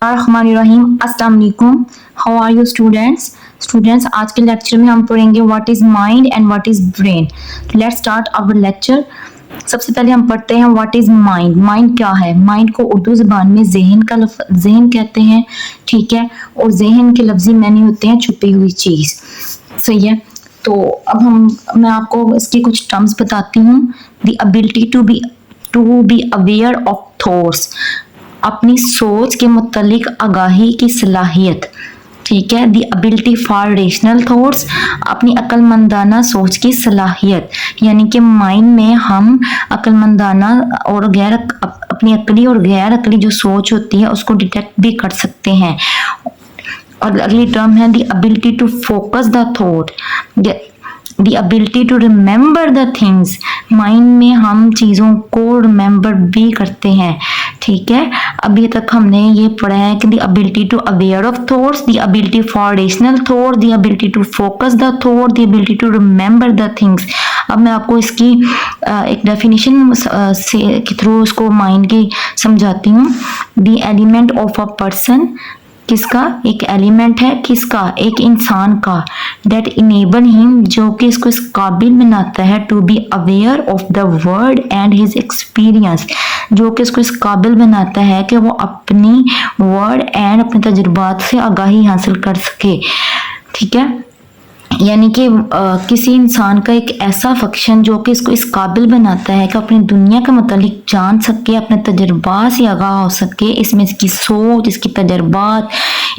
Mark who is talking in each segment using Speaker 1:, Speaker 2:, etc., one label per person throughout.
Speaker 1: रहीम अस्सलाम वालेकुम। How are you students आज के लेक्चर में हम पढ़ेंगे what is mind and what is brain. Let's start our lecture. सबसे पहले हम पढ़ते हैं व्हाट इज माइंड। माइंड क्या है? माइंड को उर्दू ज़बान में जहन कहते हैं, ठीक है। और जहन के लफ्जी माने होते हैं छुपी हुई चीज़, सही है। तो अब मैं आपको इसकी कुछ टर्म्स बताती हूँ। The ability to be aware of thoughts, अपनी सोच के मुतालिक आगाही की सलाहियत, ठीक है। The ability for rational thoughts, अपनी अक्लमंदाना सोच की सलाहियत, यानी कि माइंड में हम अक्लमंदाना और अपनी अकली और गैर अकली जो सोच होती है उसको डिटेक्ट भी कर सकते हैं। और अगली टर्म है the ability to focus the thought, the ability to remember the things, mind में हम चीज़ों को रिमेंबर भी करते हैं, ठीक है। अभी तक हमने ये पढ़ा है कि the ability to aware of thoughts, the ability for rational thought, the ability to focus the thought, the ability to remember the things. अब मैं आपको इसकी एक डेफिनेशन के थ्रू उसको माइंड की समझाती हूँ। The element of a person, किसका? एक एलिमेंट है, किसका? एक इंसान का। दैट इनेबल हिम, जो कि इसको इस काबिल बनाता है to be aware of the world and his experience, जो कि इसको इस काबिल बनाता है कि वो अपनी वर्ड एंड अपने तजुर्बात से आगाही हासिल कर सके, ठीक है। यानी कि किसी इंसान का एक ऐसा फंक्शन जो कि इसको इस काबिल बनाता है कि अपनी दुनिया के मुतालिक जान सके, अपने तजुर्बात से आगाह हो सके, इसमें इसकी सोच, इसकी तजुर्बात,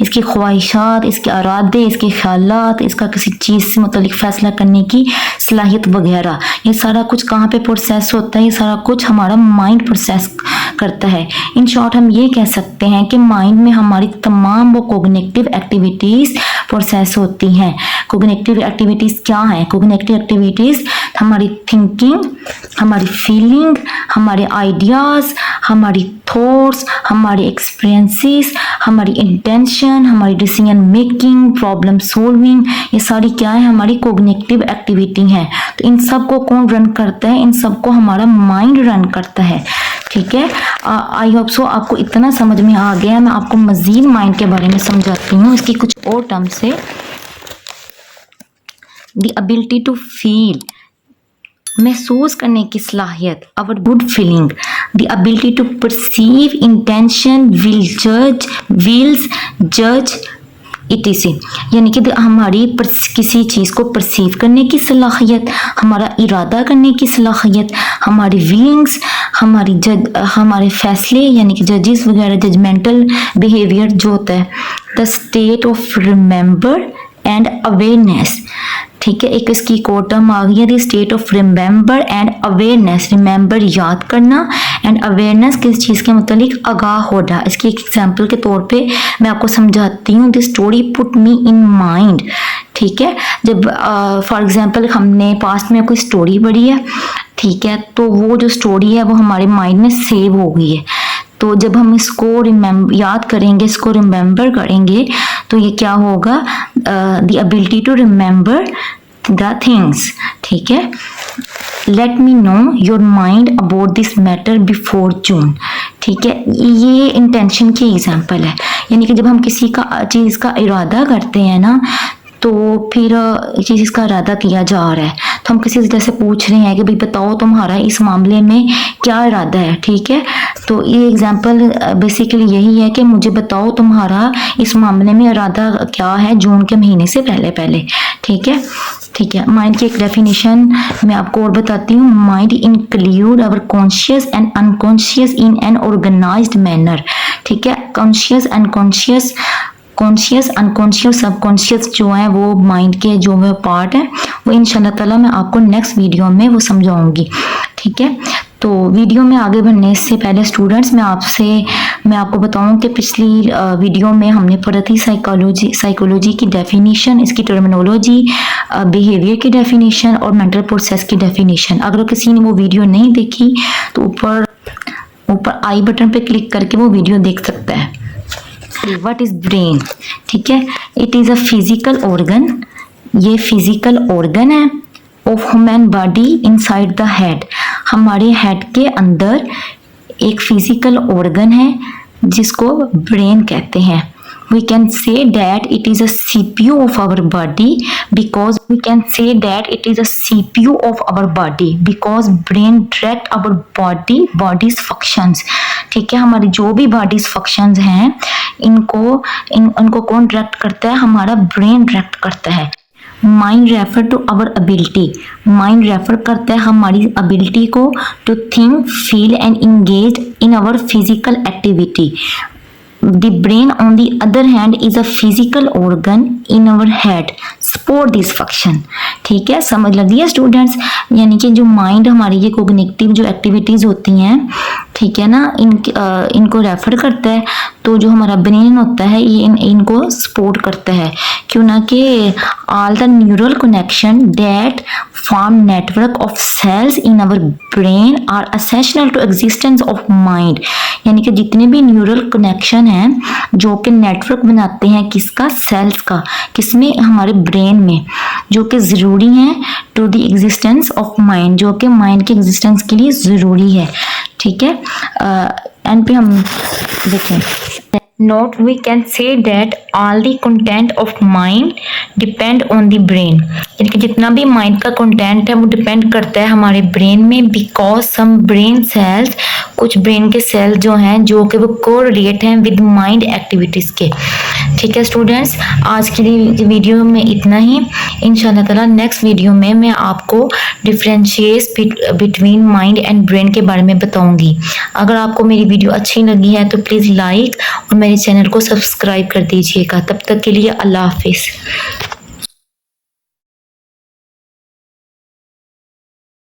Speaker 1: इसकी ख्वाहिशात, इसके इरादे, इसके ख्यालात, इसका किसी चीज़ से मुतालिक फ़ैसला करने की सलाहियत वगैरह, ये सारा कुछ कहाँ पे प्रोसेस होता है? ये सारा कुछ हमारा माइंड प्रोसेस करता है। इन शॉर्ट हम ये कह सकते हैं कि माइंड में हमारी तमाम वो कोग्निटिव एक्टिविटीज़ प्रोसेस होती हैं। कोग्निटिव एक्टिविटीज़ क्या हैं? कोग्निटिव एक्टिविटीज़ हमारी थिंकिंग, हमारी फीलिंग, हमारे आइडियाज़, हमारी थॉट्स, हमारे एक्सपीरियंसेस, हमारी इंटेंशन, हमारी डिसीजन मेकिंग, प्रॉब्लम सॉल्विंग, ये सारी क्या है? हमारी कोग्निटिव एक्टिविटी हैं। तो इन सब को कौन रन करता है? इन सब को हमारा माइंड रन करता है, ठीक है। आई होप सो आपको इतना समझ में आ गया। मैं आपको मज़ीद माइंड के बारे में समझाती हूँ, इसकी कुछ और टर्म्स से। द एबिलिटी टू फील, महसूस करने की सलाहियत, our good feeling. The ability to perceive intention, wills जज etc, यानी कि हमारी किसी चीज़ को परसीव करने की सलाहियत, हमारा इरादा करने की सलाहियत, हमारी विलिंग्स, हमारे फैसले, यानी कि जजेस वगैरह, जजमेंटल बिहेवियर जो होता है। The state of remember and awareness, ठीक है। एक इसकी कोड टर्म आ गई है, the state of remember and awareness. Remember याद करना, एंड अवेयरनेस किस चीज़ के मुतालिक आगाह होना। इसकी एक एग्जांपल के तौर पे मैं आपको समझाती हूँ। The story put me in mind, ठीक है। जब फॉर एग्जांपल हमने पास्ट में कोई स्टोरी पढ़ी है, ठीक है, तो वो जो स्टोरी है वो हमारे माइंड में सेव हो गई है। तो जब हम इसको याद करेंगे, इसको रिमेंबर करेंगे, तो ये क्या होगा? The ability to remember the things, ठीक है। Let me know your mind about this matter before June, ठीक है। ये इंटेंशन की एग्जांपल है, यानी कि जब हम किसी का चीज़ का इरादा करते हैं ना, तो फिर चीज़ का इरादा किया जा रहा है, तो हम किसी से जैसे पूछ रहे हैं कि भाई बताओ तुम्हारा इस मामले में क्या इरादा है, ठीक है। तो ये एग्जांपल बेसिकली यही है कि मुझे बताओ तुम्हारा इस मामले में इरादा क्या है जून के महीने से पहले, ठीक है। ठीक है, माइंड की एक डेफिनेशन मैं आपको और बताती हूँ। Mind include our conscious and unconscious in an organised manner, ठीक है। कॉन्शियस अनकॉन्शियस सबकॉन्शियस जो है वो माइंड के जो है पार्ट है, वो इंशाल्लाह ताला मैं आपको नेक्स्ट वीडियो में वो समझाऊंगी, ठीक है। तो वीडियो में आगे बढ़ने से पहले स्टूडेंट्स मैं आपको बताऊं कि पिछली वीडियो में हमने पढ़ी थी साइकोलॉजी की डेफिनेशन, इसकी टर्मिनोलॉजी, बिहेवियर की डेफिनेशन और मेंटल प्रोसेस की डेफिनेशन। अगर किसी ने वो वीडियो नहीं देखी तो ऊपर आई बटन पे क्लिक करके वो वीडियो देख सकता है। व्हाट इज ब्रेन, ठीक है। It is a physical organ, ये फिजिकल ऑर्गन है of human body inside the head, हमारे हेड के अंदर एक फिजिकल ऑर्गन है जिसको ब्रेन कहते हैं। We can say that it is a CPU of our body because brain direct our body's functions। ठीक है, हमारी जो भी बॉडीज फंक्शंस हैं इनको कौन डायरेक्ट करता है? हमारा ब्रेन डायरेक्ट करता है। Mind refer to our ability, mind refer करता है हमारी एबिलिटी को to think, feel and engage in our physical activity. The brain on the other hand is a physical organ in our head support this function। ठीक है, समझ लग रही है स्टूडेंट्स? यानी कि जो माइंड हमारी ये कोग्निटिव जो एक्टिविटीज होती हैं, ठीक है ना, इनको रेफर करता है। तो जो हमारा ब्रेन होता है ये इनको सपोर्ट करता है। क्यों ना कि all the neural connection that form network of cells in our brain are essential to existence of mind. यानी कि जितने भी न्यूरल कनेक्शन हैं जो कि नेटवर्क बनाते हैं किसका? सेल्स का। किसमें? हमारे ब्रेन में, जो कि ज़रूरी हैं to the existence of mind, जो कि माइंड के एग्जिस्टेंस के लिए ज़रूरी है। ठीक है, एंड पे हम देखें note we can say that all the content of mind depend on the brain. यानी कि जितना भी माइंड का कंटेंट है वो डिपेंड करता है हमारे ब्रेन में, बिकॉज सम ब्रेन सेल्स, कुछ ब्रेन के सेल्स जो हैं जो कि वो कोरिलेट हैं विद माइंड एक्टिविटीज़ के। ठीक है स्टूडेंट्स, आज के लिए वीडियो में इतना ही। इंशाल्लाह ताला नेक्स्ट वीडियो में मैं आपको differentiate between mind and brain के बारे में बताऊंगी। अगर आपको मेरी वीडियो अच्छी लगी है तो प्लीज़ लाइक और मेरे चैनल को सब्सक्राइब कर दीजिएगा। तब तक के लिए अल्लाह हाफिज़।